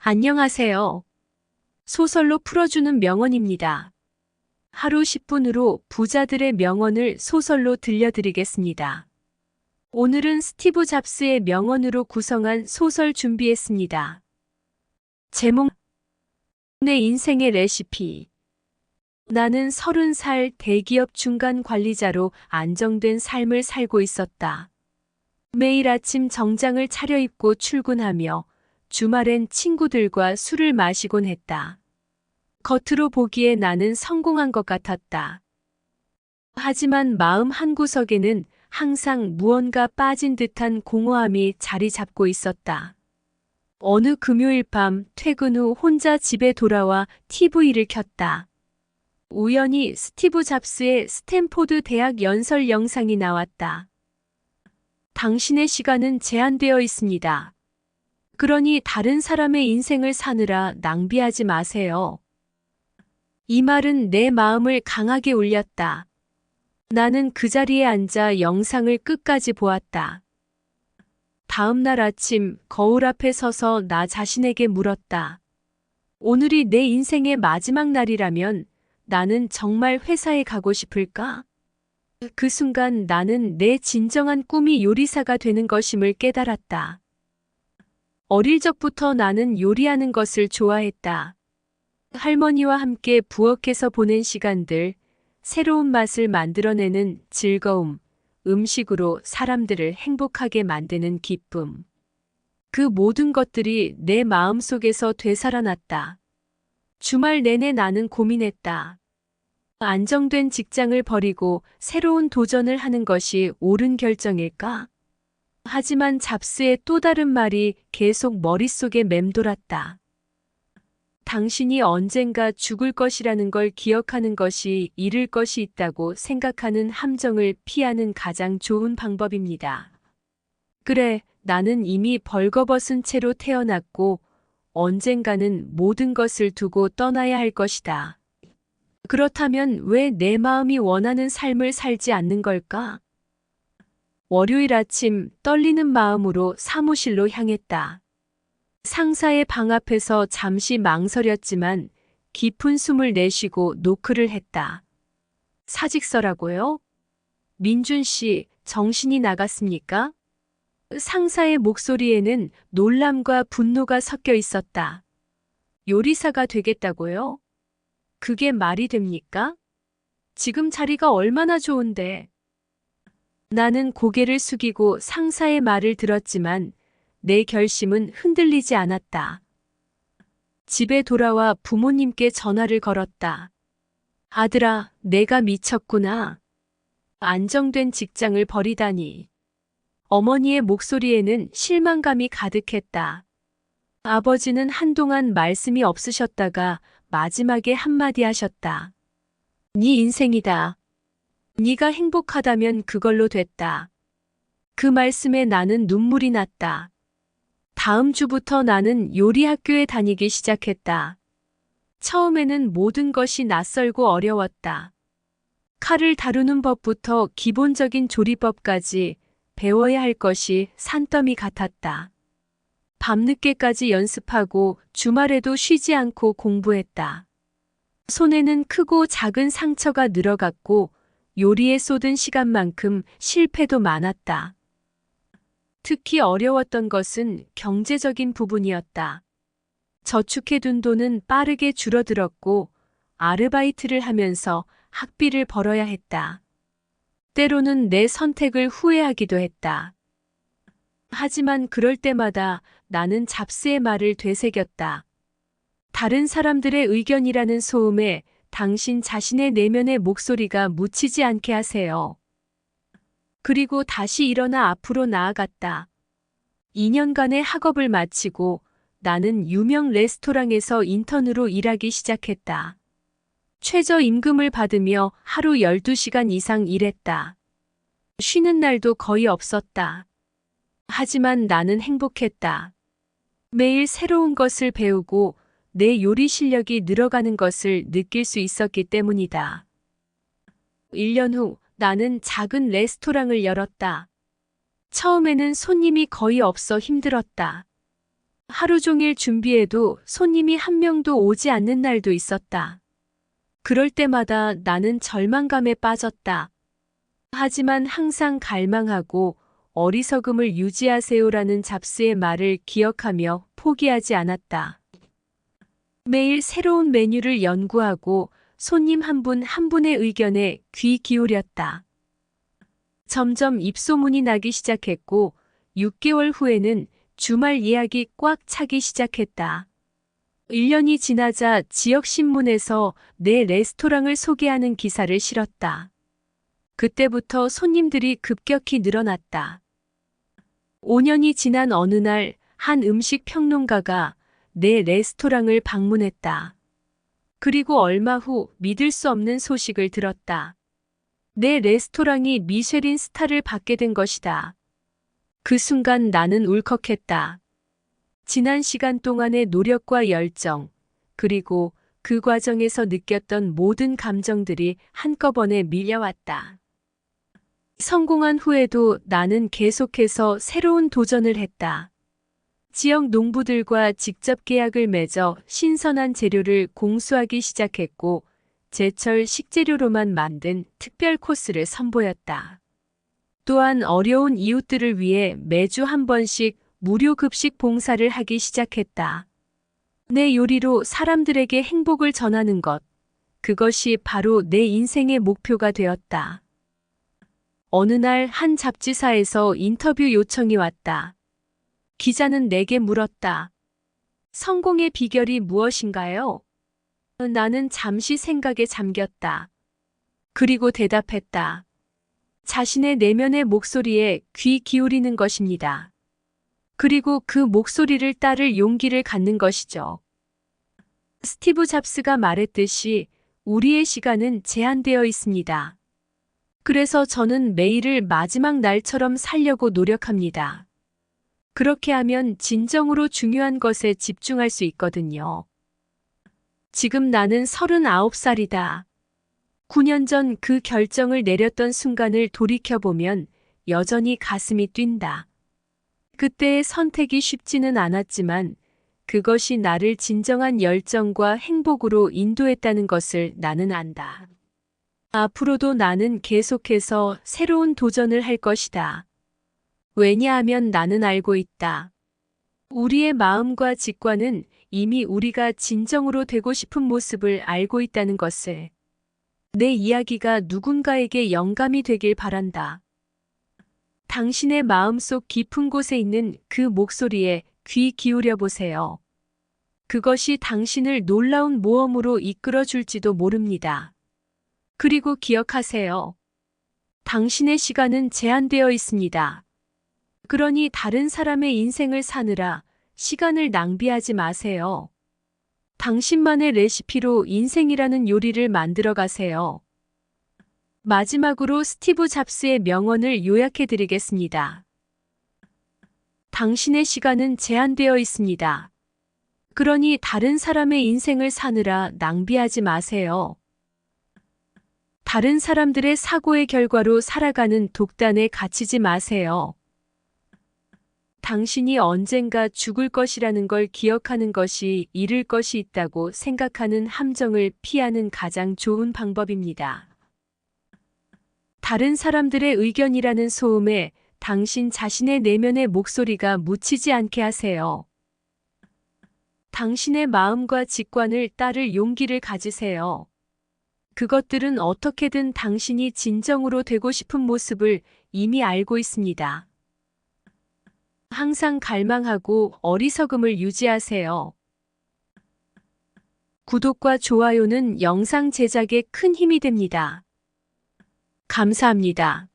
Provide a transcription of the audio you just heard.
안녕하세요. 소설로 풀어주는 명언입니다. 하루 10분으로 부자들의 명언을 소설로 들려드리겠습니다. 오늘은 스티브 잡스의 명언으로 구성한 소설 준비했습니다. 제목: 내 인생의 레시피. 나는 30살 대기업 중간 관리자로 안정된 삶을 살고 있었다. 매일 아침 정장을 차려입고 출근하며 주말엔 친구들과 술을 마시곤 했다. 겉으로 보기에 나는 성공한 것 같았다. 하지만 마음 한구석에는 항상 무언가 빠진 듯한 공허함이 자리 잡고 있었다. 어느 금요일 밤 퇴근 후 혼자 집에 돌아와 TV를 켰다. 우연히 스티브 잡스의 스탠포드 대학 연설 영상이 나왔다. 당신의 시간은 제한되어 있습니다. 그러니 다른 사람의 인생을 사느라 낭비하지 마세요. 이 말은 내 마음을 강하게 울렸다. 나는 그 자리에 앉아 영상을 끝까지 보았다. 다음 날 아침 거울 앞에 서서 나 자신에게 물었다. 오늘이 내 인생의 마지막 날이라면 나는 정말 회사에 가고 싶을까? 그 순간 나는 내 진정한 꿈이 요리사가 되는 것임을 깨달았다. 어릴 적부터 나는 요리하는 것을 좋아했다. 할머니와 함께 부엌에서 보낸 시간들, 새로운 맛을 만들어내는 즐거움, 음식으로 사람들을 행복하게 만드는 기쁨. 그 모든 것들이 내 마음속에서 되살아났다. 주말 내내 나는 고민했다. 안정된 직장을 버리고 새로운 도전을 하는 것이 옳은 결정일까? 하지만 잡스의 또 다른 말이 계속 머릿속에 맴돌았다. 당신이 언젠가 죽을 것이라는 걸 기억하는 것이 잃을 것이 있다고 생각하는 함정을 피하는 가장 좋은 방법입니다. 그래, 나는 이미 벌거벗은 채로 태어났고 언젠가는 모든 것을 두고 떠나야 할 것이다. 그렇다면 왜 내 마음이 원하는 삶을 살지 않는 걸까? 월요일 아침 떨리는 마음으로 사무실로 향했다. 상사의 방 앞에서 잠시 망설였지만 깊은 숨을 내쉬고 노크를 했다. 사직서라고요? 민준 씨, 정신이 나갔습니까? 상사의 목소리에는 놀람과 분노가 섞여 있었다. 요리사가 되겠다고요? 그게 말이 됩니까? 지금 자리가 얼마나 좋은데. 나는 고개를 숙이고 상사의 말을 들었지만 내 결심은 흔들리지 않았다. 집에 돌아와 부모님께 전화를 걸었다. 아들아, 내가 미쳤구나. 안정된 직장을 버리다니. 어머니의 목소리에는 실망감이 가득했다. 아버지는 한동안 말씀이 없으셨다가 마지막에 한마디 하셨다. 네 인생이다. 네가 행복하다면 그걸로 됐다. 그 말씀에 나는 눈물이 났다. 다음 주부터 나는 요리 학교에 다니기 시작했다. 처음에는 모든 것이 낯설고 어려웠다. 칼을 다루는 법부터 기본적인 조리법까지 배워야 할 것이 산더미 같았다. 밤늦게까지 연습하고 주말에도 쉬지 않고 공부했다. 손에는 크고 작은 상처가 늘어갔고 요리에 쏟은 시간만큼 실패도 많았다. 특히 어려웠던 것은 경제적인 부분이었다. 저축해둔 돈은 빠르게 줄어들었고 아르바이트를 하면서 학비를 벌어야 했다. 때로는 내 선택을 후회하기도 했다. 하지만 그럴 때마다 나는 잡스의 말을 되새겼다. 다른 사람들의 의견이라는 소음에 당신 자신의 내면의 목소리가 묻히지 않게 하세요. 그리고 다시 일어나 앞으로 나아갔다. 2년간의 학업을 마치고 나는 유명 레스토랑에서 인턴으로 일하기 시작했다. 최저임금을 받으며 하루 12시간 이상 일했다. 쉬는 날도 거의 없었다. 하지만 나는 행복했다. 매일 새로운 것을 배우고 내 요리 실력이 늘어가는 것을 느낄 수 있었기 때문이다. 1년 후 나는 작은 레스토랑을 열었다. 처음에는 손님이 거의 없어 힘들었다. 하루 종일 준비해도 손님이 한 명도 오지 않는 날도 있었다. 그럴 때마다 나는 절망감에 빠졌다. 하지만 항상 갈망하고 어리석음을 유지하세요라는 잡스의 말을 기억하며 포기하지 않았다. 매일 새로운 메뉴를 연구하고 손님 한 분 한 분의 의견에 귀 기울였다. 점점 입소문이 나기 시작했고 6개월 후에는 주말 예약이 꽉 차기 시작했다. 1년이 지나자 지역 신문에서 내 레스토랑을 소개하는 기사를 실었다. 그때부터 손님들이 급격히 늘어났다. 5년이 지난 어느 날 한 음식 평론가가 내 레스토랑을 방문했다. 그리고 얼마 후 믿을 수 없는 소식을 들었다. 내 레스토랑이 미쉐린 스타를 받게 된 것이다. 그 순간 나는 울컥했다. 지난 시간 동안의 노력과 열정, 그리고 그 과정에서 느꼈던 모든 감정들이 한꺼번에 밀려왔다. 성공한 후에도 나는 계속해서 새로운 도전을 했다. 지역 농부들과 직접 계약을 맺어 신선한 재료를 공수하기 시작했고, 제철 식재료로만 만든 특별 코스를 선보였다. 또한 어려운 이웃들을 위해 매주 한 번씩 무료 급식 봉사를 하기 시작했다. 내 요리로 사람들에게 행복을 전하는 것, 그것이 바로 내 인생의 목표가 되었다. 어느 날 한 잡지사에서 인터뷰 요청이 왔다. 기자는 내게 물었다. 성공의 비결이 무엇인가요? 나는 잠시 생각에 잠겼다. 그리고 대답했다. 자신의 내면의 목소리에 귀 기울이는 것입니다. 그리고 그 목소리를 따를 용기를 갖는 것이죠. 스티브 잡스가 말했듯이 우리의 시간은 제한되어 있습니다. 그래서 저는 매일을 마지막 날처럼 살려고 노력합니다. 그렇게 하면 진정으로 중요한 것에 집중할 수 있거든요. 지금 나는 39살이다. 9년 전 그 결정을 내렸던 순간을 돌이켜보면 여전히 가슴이 뛴다. 그때의 선택이 쉽지는 않았지만 그것이 나를 진정한 열정과 행복으로 인도했다는 것을 나는 안다. 앞으로도 나는 계속해서 새로운 도전을 할 것이다. 왜냐하면 나는 알고 있다. 우리의 마음과 직관은 이미 우리가 진정으로 되고 싶은 모습을 알고 있다는 것을. 내 이야기가 누군가에게 영감이 되길 바란다. 당신의 마음속 깊은 곳에 있는 그 목소리에 귀 기울여 보세요. 그것이 당신을 놀라운 모험으로 이끌어 줄지도 모릅니다. 그리고 기억하세요. 당신의 시간은 제한되어 있습니다. 그러니 다른 사람의 인생을 사느라 시간을 낭비하지 마세요. 당신만의 레시피로 인생이라는 요리를 만들어 가세요. 마지막으로 스티브 잡스의 명언을 요약해 드리겠습니다. 당신의 시간은 제한되어 있습니다. 그러니 다른 사람의 인생을 사느라 낭비하지 마세요. 다른 사람들의 사고의 결과로 살아가는 독단에 갇히지 마세요. 당신이 언젠가 죽을 것이라는 걸 기억하는 것이 잃을 것이 있다고 생각하는 함정을 피하는 가장 좋은 방법입니다. 다른 사람들의 의견이라는 소음에 당신 자신의 내면의 목소리가 묻히지 않게 하세요. 당신의 마음과 직관을 따를 용기를 가지세요. 그것들은 어떻게든 당신이 진정으로 되고 싶은 모습을 이미 알고 있습니다. 항상 갈망하고 어리석음을 유지하세요. 구독과 좋아요는 영상 제작에 큰 힘이 됩니다. 감사합니다.